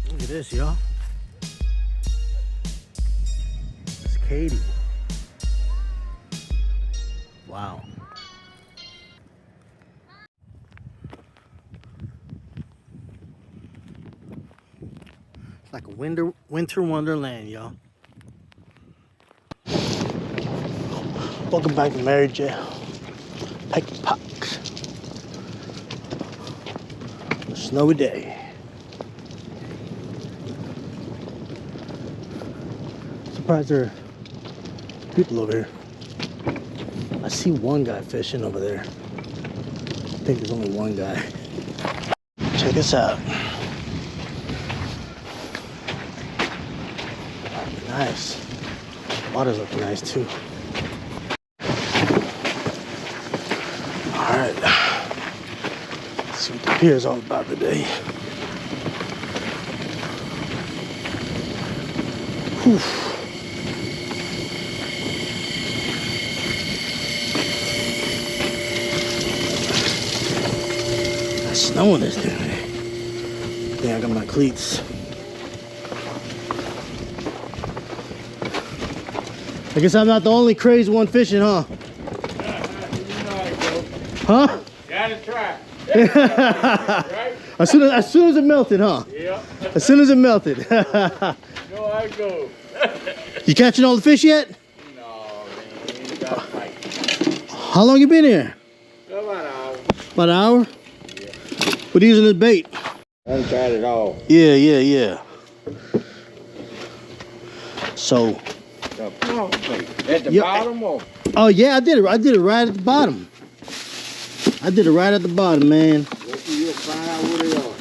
Look at this, y'all. It's Katy. Wow. It's like a winter wonderland, y'all. Welcome back to Mary J. Pecky Pox. A snowy day. Surprised there are people over here. I see one guy fishing over there. I think there's only one guy. Check this out. Nice. Water's looking nice too. Alright. Let's see what the pier is all about today. Whew. Snowing this thing. I think I got my cleats. I guess I'm not the only crazy one fishing, huh? Huh? Gotta try. Right? As soon as it melted, huh? Yeah. As soon as it melted. You know how it goes. You catching all the fish yet? No, man, ain't got to fight. How long you been here? About an hour. About an hour? What are you using as bait? I haven't tried it all. Yeah. So. At the bottom or? Oh yeah, I did it. I did it right at the bottom. Man. You'll find out what they are.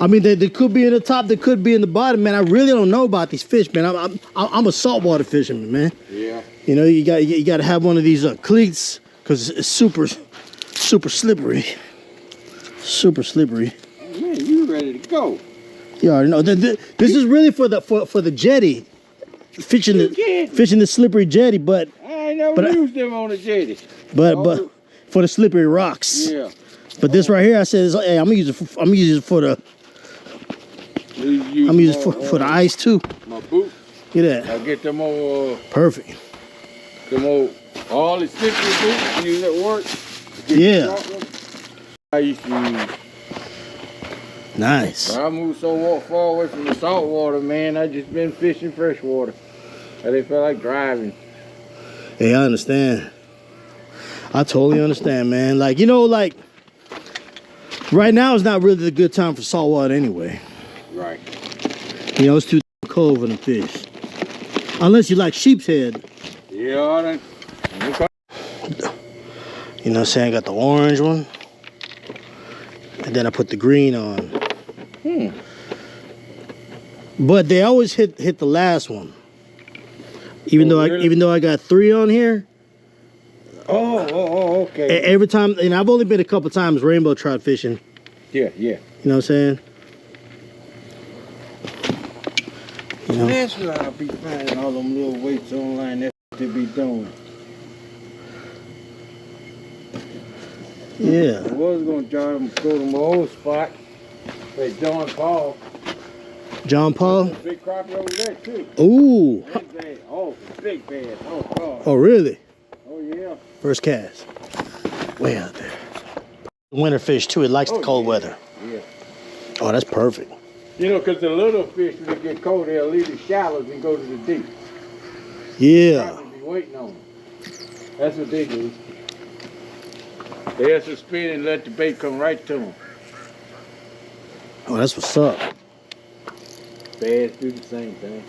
I mean, they could be in the top, they could be in the bottom, man. I really don't know about these fish, man. I'm a saltwater fisherman, man. Yeah. You know, you got to have one of these cleats because it's super slippery. Super slippery. Man, you ready to go? You already know. This is really for the jetty, fishing the slippery jetty, but I ain't never used them on the jetty. But for the slippery rocks. Yeah. But this right here, I said, hey, I'm gonna use it for the. I'm using for the ice too. My boots. Look at that. I get them old. Perfect. Them old all the slippery boots use at work. Yeah. I used to use. Nice. But I moved so far away from the salt water, man. I just been fishing freshwater. I didn't feel like driving. Hey, I understand. I totally understand, man. Like, you know, like right now is not really the good time for saltwater anyway. Right. You know, it's too cold for the fish. Unless you like sheep's head. Yeah, I done. You know what I'm saying? I got the orange one. And then I put the green on. But they always hit the last one. Even though I got 3 on here. Oh, okay. Every time, and I've only been a couple times rainbow trout fishing. Yeah. You know what I'm saying? You know? That's where I'll be finding all them little weights online that to be doing. Yeah. I was gonna try to go to my old spot. They John Paul. John Paul. There's a big crappie over there too. Ooh. Oh, big bass. Oh, God. Oh, really? Oh, yeah. First cast. Way out there. Winter fish, too. It likes the cold weather. Yeah. Oh, that's perfect. You know, because the little fish, when they get cold, they'll leave the shallows and go to the deep. Yeah. Probably be waiting on them. That's what they do. They'll suspend and let the bait come right to them. Oh, that's what's up. Bass do the same thing.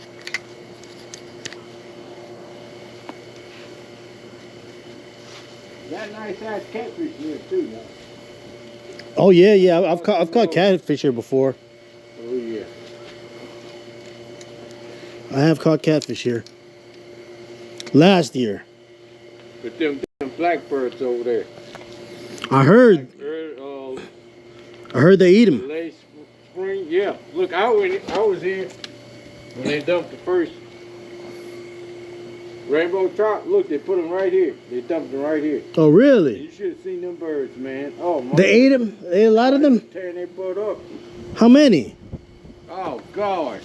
Got nice sized catfish here too, now. Oh yeah, yeah. I've caught catfish here before. Oh yeah. I have caught catfish here. Last year. But them blackbirds over there. I heard they eat them. Late spring, yeah. Look, I was here when they dumped the first rainbow trout. Look, they put them right here. They dumped them right here. Oh really? You should have seen them birds, man. Oh my. They ate them? They ate a lot of them? Tearing their butt up. How many? Oh God.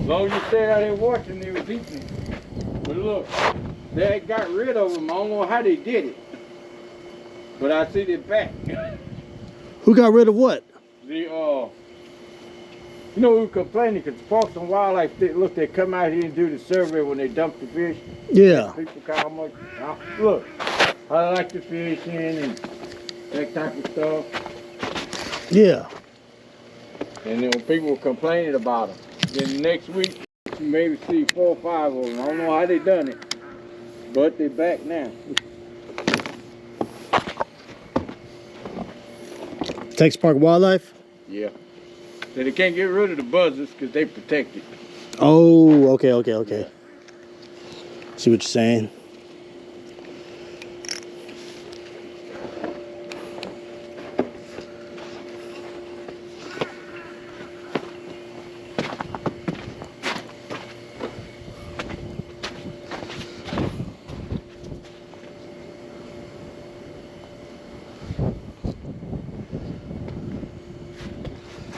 As long as you stayed out there watching, they was eating. But look, they got rid of them. I don't know how they did it. But I see they back. Who got rid of what? You know, we were complaining because Parks and Wildlife, they come out here and do the survey when they dump the fish. Yeah. People how much, look, how they like the fish in and that type of stuff. Yeah. And then when people were complaining about them, then the next week, you maybe see 4 or 5 of them. I don't know how they done it, but they back now. Texas Park Wildlife? Yeah. So they can't get rid of the buzzards because they protected. Oh, okay. See what you're saying?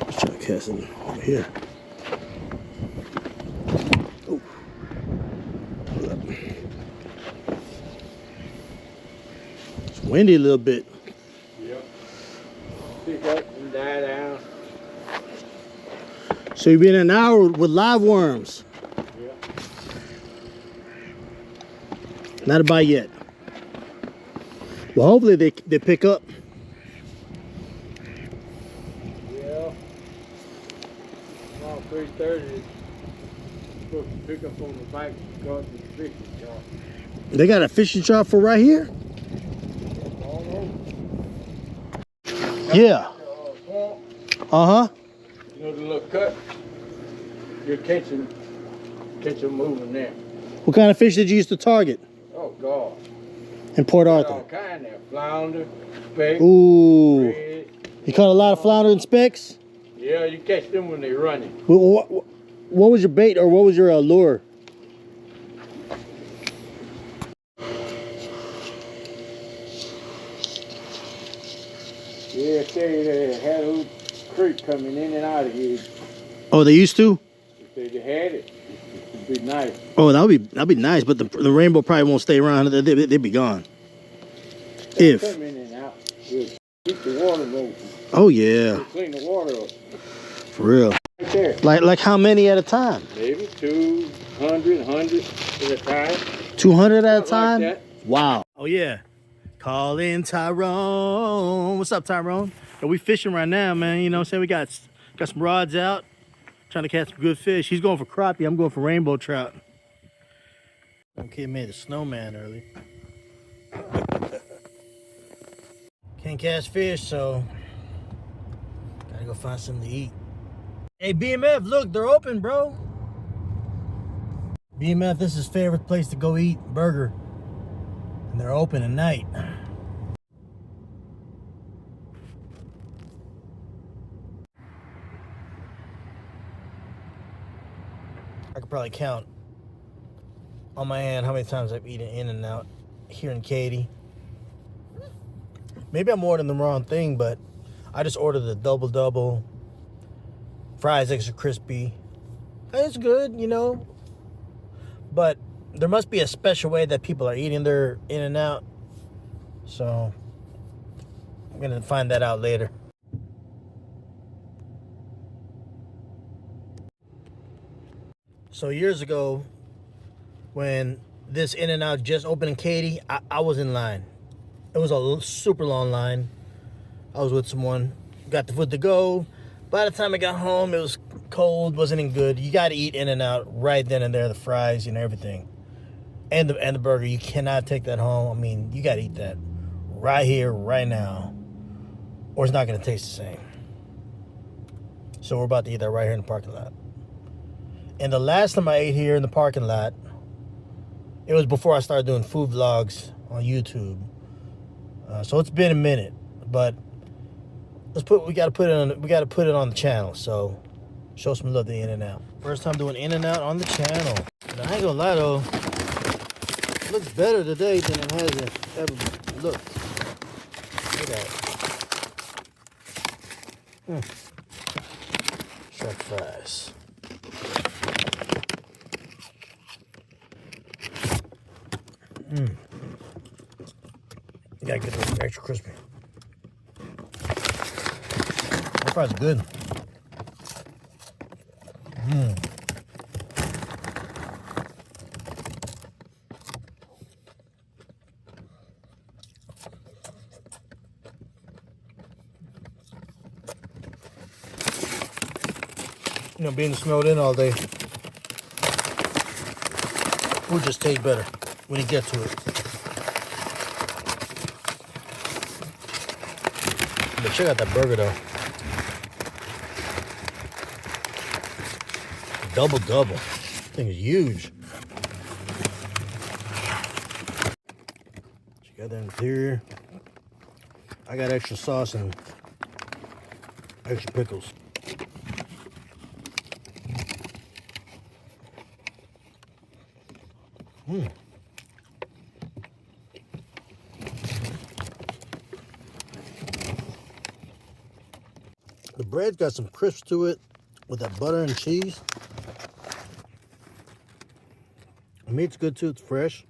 Let's try casting over here. Oh. Hold up. It's windy a little bit. Yep. Pick up and die down. So you've been an hour with live worms. Yeah. Not a bite yet. Well, hopefully they pick up. Yeah. About 3:30. Supposed to pick up on the bike and go to the fishing shop. They got a fishing shop for right here? All over. Yeah. Swamp. Uh-huh. You know the little cut? You're catching moving there. What kind of fish did you used to target Oh God. in Port All Arthur? kind there. Flounder, speck, Ooh. red. You caught a lot of flounder and specks? Yeah, you catch them when they're running. What was your bait or what was your lure? Yeah, they had a little creek coming in and out of here. Oh, they used to? If they had it, it'd be nice. Oh, that'd be nice, but the rainbow probably won't stay around. They'd be gone. If. Come in and out. Just keep the water open. Oh yeah. Clean the water up. For real. Right there. Like how many at a time? Maybe 200, 100 at a time. 200 at a Like time? that. Wow. Oh yeah. Call in Tyrone. What's up, Tyrone? Are we fishing right now, man? You know what I'm saying? We got some rods out. Trying to catch some good fish. He's going for crappie. I'm going for rainbow trout. Okay, made a snowman early. Can't catch fish, so gotta go find something to eat. Hey, BMF, look, they're open, bro. BMF, this is his favorite place to go eat burger. And they're open at night. I could probably count on my hand how many times I've eaten In-N-Out here in Katy. Maybe I'm ordering the wrong thing, but I just ordered the double fries extra crispy. It's good, you know. But there must be a special way that people are eating their In-N-Out. So I'm gonna find that out later. So years ago, when this In-N-Out just opened in Katy, I was in line. It was a super long line. I was with someone, got the food to go. By the time I got home, it was cold, wasn't any good. You got to eat In-N-Out right then and there, the fries and everything, and the burger. You cannot take that home. I mean, you got to eat that right here, right now, or it's not going to taste the same. So we're about to eat that right here in the parking lot. And the last time I ate here in the parking lot, it was before I started doing food vlogs on YouTube. So it's been a minute, but we gotta put it on the channel. So show some love to In-N-Out. First time doing In-N-Out on the channel. And I ain't gonna lie though, it looks better today than it has ever looked. Look at that. Shark fries. You gotta get those extra crispy. That fries are good. You know, being snowed in all day, food just tastes better when you get to it. But check out that burger though. Double. This thing is huge. She got that interior. I got extra sauce and extra pickles. The bread's got some crisp to it with that butter and cheese. The meat's good too, it's fresh.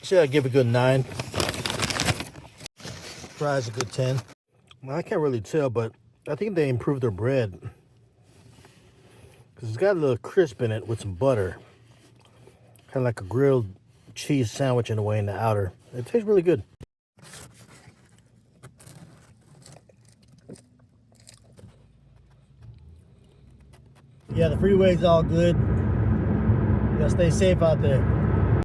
See, I give it a good 9. Fries a good 10. Well, I can't really tell, but I think they improved their bread. Because it's got a little crisp in it with some butter. Kind of like a grilled cheese sandwich in a way in the outer. It tastes really good. Yeah, the freeway's all good. You gotta stay safe out there.